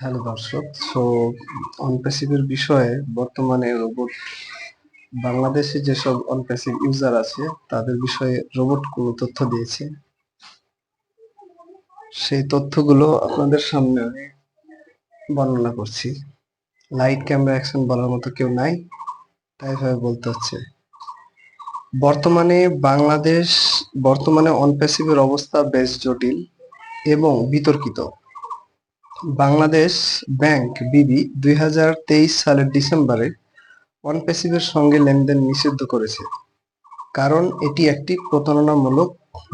Hello দর্শক, অনপ্যাসিভের বিষয়ে বর্তমানে রোবট বাংলাদেশে যেসব অনপ্যাসিভ ইউজার আছে তাদের বিষয়ে রোবট কোনো তথ্য দিয়েছে। সেই তথ্যগুলো আপনাদের সামনে আমি বর্ণনা করছি। লাইট ক্যামেরা অ্যাকশন বলার মতো কেউ নাই, তাই ভাবে বলতে হচ্ছে। বর্তমানে অনপ্যাসিভের অবস্থা বেশ জটিল এবং বিতর্কিত। বাংলাদেশ ব্যাংক বিবি 2023 সালের ডিসেম্বরে অনপ্যাসিভের সঙ্গে লেনদেন নিষিদ্ধ করেছে, কারণ এটি একটি প্রতারণামূলক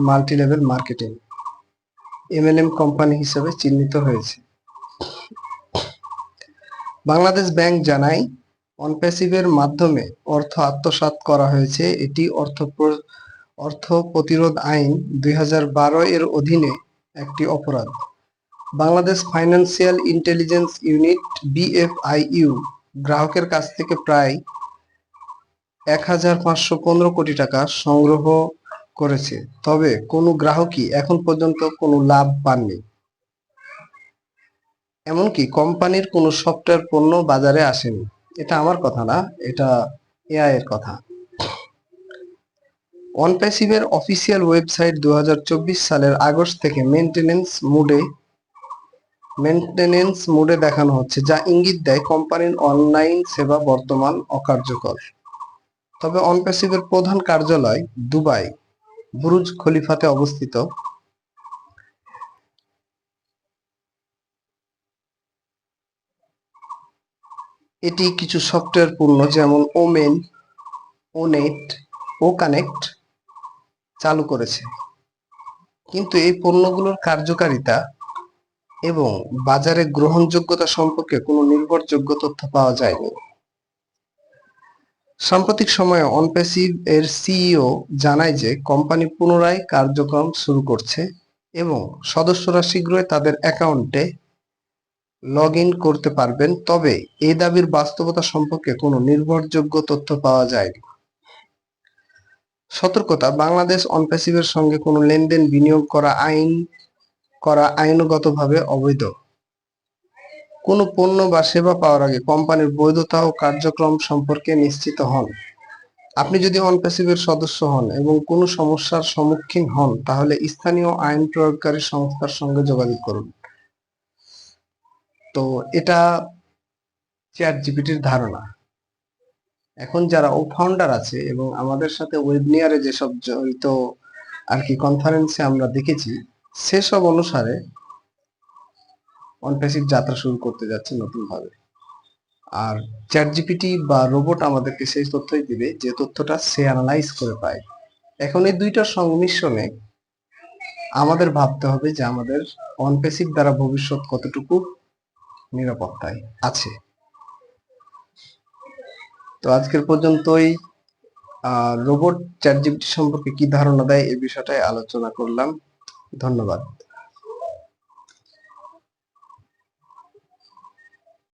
মাল্টিলেভেল মার্কেটিং (এমএলএম) কোম্পানি হিসেবে চিহ্নিত হয়েছে। বাংলাদেশ ব্যাংক জানায়, অনপ্যাসিভের মাধ্যমে অর্থ আত্মসাৎ করা হয়েছে। এটি অর্থ প্রতিরোধ আইন 2012 এর অধীনে একটি অপরাধ। Bangladesh financial intelligence unit (BFIU) গ্রাহকের কাছ থেকে প্রায় 1,515 কোটি টাকা সংগ্রহ করেছে, তবে কোনো গ্রাহকই এখন পর্যন্ত কোনো লাভ পাননি। এমনকি কোম্পানির কোনো সফটওয়্যার পণ্য বাজারে আসেনি। এটা আমার কথা না, এটা এআই এর কথা। অনপ্যাসিভের অফিসিয়াল ওয়েবসাইট 2024 সালের আগস্ট থেকে মেনটেনেন্স মোডে দেখানো হচ্ছে, যা ইঙ্গিত দেয় কোম্পানির অনলাইন সেবা বর্তমান অকার্যকর। তবে অনপ্যাসিভের প্রধান কার্যালয় দুবাই বুরুজ খলিফাতে অবস্থিত। এটি কিছু সফটওয়্যার পণ্য যেমন ওমেন, ওনেট ও কানেক্ট চালু করেছে, কিন্তু এই পণ্যগুলোর কার্যকারিতা এবং বাজারে গ্রহণযোগ্যতা সম্পর্কে কোনো নির্ভরযোগ্য তথ্য পাওয়া যায়নি। সাম্প্রতিক সময়ে অনপ্যাসিভ এর সিইও জানায় যে কোম্পানি পুনরায় কার্যক্রম শুরু করছে এবং সদস্যরা শীঘ্রই তাদের অ্যাকাউন্টে লগ ইন করতে পারবেন, তবে এই দাবির বাস্তবতা সম্পর্কে কোনো নির্ভরযোগ্য তথ্য পাওয়া যায়নি। সতর্কতা: বাংলাদেশ অনপ্যাসিভের সঙ্গে কোনো লেনদেন বিনিয়োগ করা আইনগতভাবে অবৈধ। কোনো পণ্য বা সেবা পাওয়ার আগে কোম্পানির বৈধতা ও কার্যক্রম সম্পর্কে নিশ্চিত হন। আপনি যদি অনপ্যাসিভের সদস্য হন এবং কোনো সমস্যার সম্মুখীন হন, তাহলে স্থানীয় আইন প্রয়োগকারী সংস্থার সঙ্গে যোগাযোগ করুন। তো এটা চ্যাটজিপিটির ধারণা। এখন যারা ফাউন্ডার আছে এবং আমাদের সাথে ওয়েবনিয়ারে যেসব জড়িত আর কি কনফারেন্সে আমরা দেখেছি, সেসব অনুসারে অনপ্যাসিভ যাত্রা শুরু করতে যাচ্ছে নতুন ভাবে। আর চ্যাটজিপিটি বা রোবট আমাদেরকে সেই তথ্যই দিবে যে তথ্যটা সে অ্যানালাইজ করে পায়। এখন এই দুইটার সংমিশ্রণে আমাদের ভাবতে হবে যে আমাদের অনপ্যাসিভ দ্বারা ভবিষ্যৎ কতটুকু নিরাপত্তায় আছে। তো আজকের পর্যন্তই রোবট চ্যাটজিপিটি সম্পর্কে কি ধারণা দেয় এই বিষয়টাই আলোচনা করলাম। ধন্যবাদ।